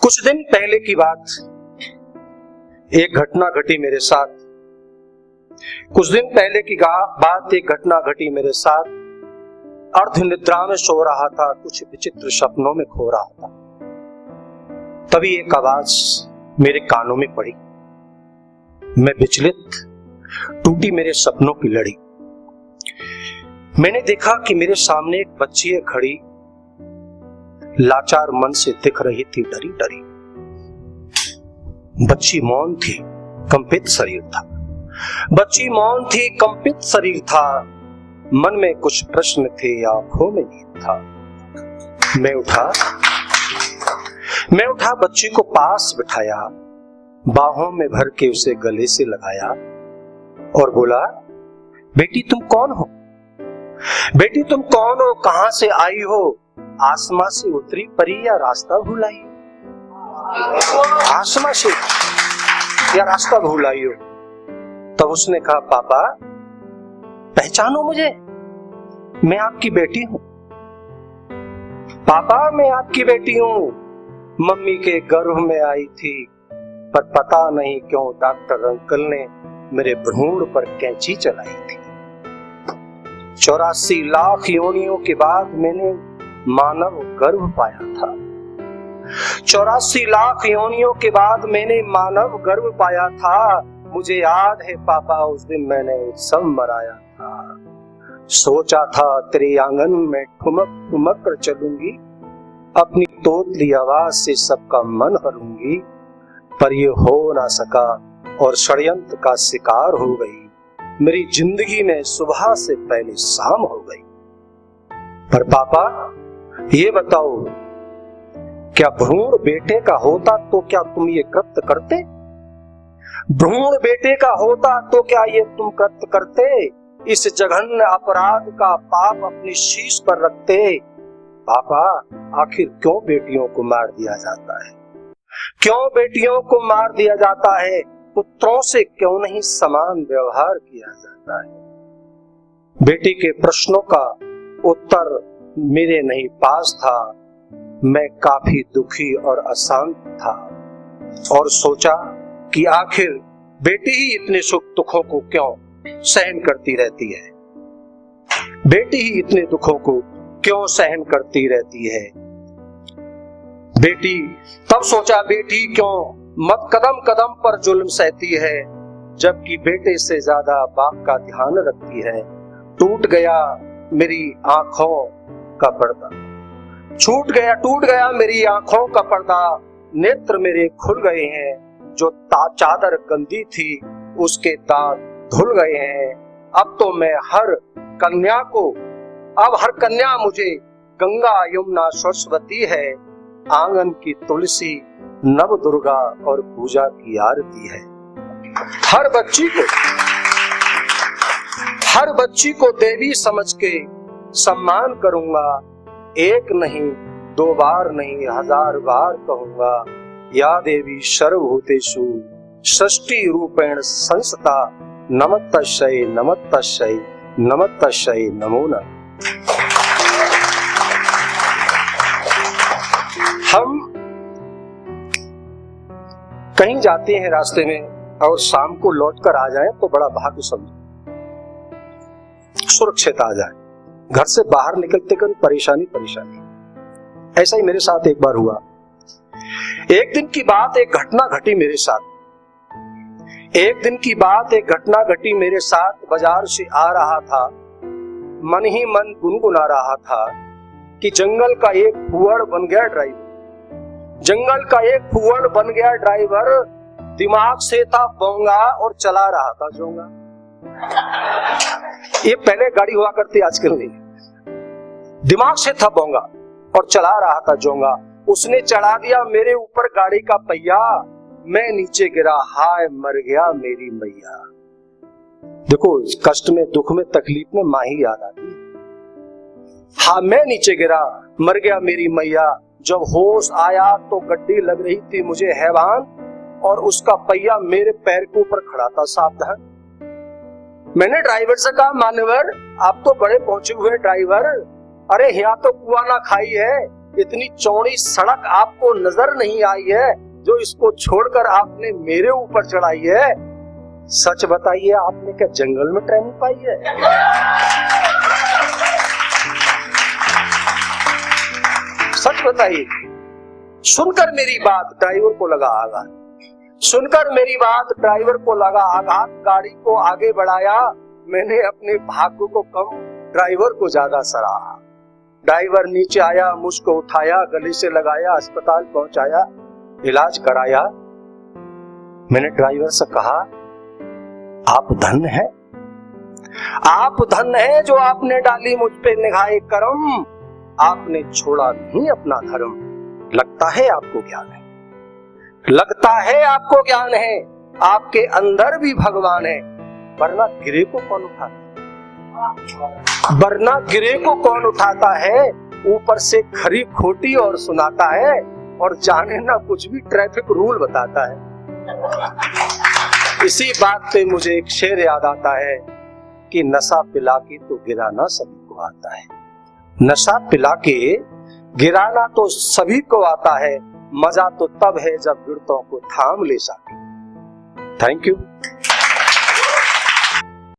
कुछ दिन पहले की बात, एक घटना घटी मेरे साथ। कुछ दिन पहले की बात, एक घटना घटी मेरे साथ। अर्ध निद्रा में सो रहा था, कुछ विचित्र सपनों में खो रहा था। तभी एक आवाज मेरे कानों में पड़ी। मैं विचलित, टूटी मेरे सपनों की लड़ी। मैंने देखा कि मेरे सामने एक बच्ची है खड़ी, लाचार मन से दिख रही थी, डरी डरी। बच्ची मौन थी, कंपित शरीर था। बच्ची मौन थी, कंपित शरीर था। मन में कुछ प्रश्न थे, आंखों में नींद था। मैं उठा, बच्ची को पास बिठाया, बाहों में भर के उसे गले से लगाया और बोला, बेटी तुम कौन हो? बेटी तुम कौन हो? कहां से आई हो? आसमां से उतरी परी या रास्ता भूल आई? आसमां से या रास्ता भूल आई हो? तब उसने कहा, पापा पहचानो मुझे, मैं आपकी बेटी हूं। पापा मैं आपकी बेटी हूं, मम्मी के गर्भ में आई थी, पर पता नहीं क्यों डॉक्टर अंकल ने मेरे भ्रूण पर कैंची चलाई थी। 84 लाख योनियों के बाद मैंने मानव गर्भ पाया था। 84 लाख योनियों के बाद मैंने मानव गर्भ पाया था। मुझे याद है पापा, उस दिन मैंने उत्सव मनाया था। सोचा था तेरे आंगन में ठुमक ठुमक कर चलूंगी, अपनी तोतली आवाज से सबका मन हरूंगी, पर ये हो ना सका और षड्यंत्र का शिकार हो गई। मेरी जिंदगी में सुबह से पहले शाम हो गई। पर पापा ये बताओ, क्या भ्रूण बेटे का होता तो क्या तुम ये कृत्य करते? भ्रूण बेटे का होता तो क्या ये तुम कृत्य करते? इस जघन्य अपराध का पाप अपनी शीश पर रखते? पापा आखिर क्यों बेटियों को मार दिया जाता है? क्यों बेटियों को मार दिया जाता है? पुत्रों से क्यों नहीं समान व्यवहार किया जाता है? बेटी के प्रश्नों का उत्तर मेरे नहीं पास था। मैं काफी दुखी और अशांत था और सोचा कि आखिर बेटी ही इतने सुख दुखों को क्यों सहन करती रहती है? बेटी ही इतने दुखों को क्यों सहन करती रहती है? बेटी, तब सोचा बेटी क्यों मत कदम कदम पर जुल्म सहती है, जबकि बेटे से ज्यादा बाप का ध्यान रखती है। टूट गया मेरी आंखों का पर्दा, टूट गया मेरी आंखों का पर्दा। नेत्र मेरे खुल गए हैं, जो चादर गंदी थी उसके दाग धुल गए हैं। अब तो मैं हर कन्या मुझे गंगा यमुना सरस्वती है। आंगन की तुलसी नव दुर्गा और पूजा की आरती है। हर बच्ची को देवी समझ के सम्मान करूंगा। एक नहीं, 2 बार नहीं, 1000 बार कहूंगा, या देवी सर्वभूतेषु षष्ठी रूपेण संस्था, नमस्तस्यै नमस्तस्यै नमस्तस्यै नमो नमः। हम कहीं जाते हैं रास्ते में और शाम को लौटकर आ जाएं तो बड़ा भाग्य समझो, सुरक्षित आ जाए। घर से बाहर निकलते कर परेशानी। ऐसा ही मेरे साथ एक बार हुआ। एक दिन की बात, एक घटना घटी मेरे साथ। बाजार से आ रहा था, मन ही मन गुनगुना रहा था कि जंगल का एक फुवड़ बन गया ड्राइवर। दिमाग से था बोंगा और चला रहा था जोंगा। ये पहले गाड़ी हुआ करती, आजकल नहीं। दिमाग से था बोंगा और चला रहा था जोंगा। उसने चढ़ा दिया मेरे ऊपर गाड़ी का पहिया। मैं नीचे गिरा, हाय मर गया मेरी मैया। देखो, कष्ट में, दुख में, तकलीफ में माँ ही याद आती है। हाँ, मैं नीचे गिरा, मर गया मेरी मैया। जब होश आया तो गड्डी लग रही थी मुझे हैवान, और उसका पहिया मेरे पैर के ऊपर खड़ा था। सावधान। मैंने ड्राइवर से कहा, मान्यवर आप तो बड़े पहुंचे हुए ड्राइवर, अरे यहाँ तो कुआं ना खाई है, इतनी चौड़ी सड़क आपको नजर नहीं आई है जो इसको छोड़कर आपने मेरे ऊपर चढ़ाई है। सच बताइए, आपने क्या जंगल में ट्रेनिंग पाई है? सच बताइए। सुनकर मेरी बात ड्राइवर को लगा आघात, सुनकर मेरी बात ड्राइवर को लगा आघात, गाड़ी को आगे बढ़ाया। मैंने अपने भाग्य को कम, ड्राइवर को ज्यादा सराहा। ड्राइवर नीचे आया, मुझको उठाया, गले से लगाया, अस्पताल पहुंचाया, इलाज कराया। मैंने ड्राइवर से कहा, आप धन्य हैं, आप धन्य हैं जो आपने डाली मुझ पे निगाहे करम, आपने छोड़ा नहीं अपना धर्म। लगता है आपको ज्ञान है, लगता है आपको ज्ञान है, आपके अंदर भी भगवान है, वरना गिरे को कौन उठाता है? वरना गिरे को कौन उठाता है? ऊपर से खरी खोटी और सुनाता है, और जाने ना कुछ भी ट्रैफिक रूल बताता है। इसी बात पे मुझे एक शेर याद आता है कि नशा पिला के तो गिराना सभी को आता है। नशा पिला के गिराना तो सभी को आता है, मजा तो तब है जब गिरतों को थाम ले सके। Thank you.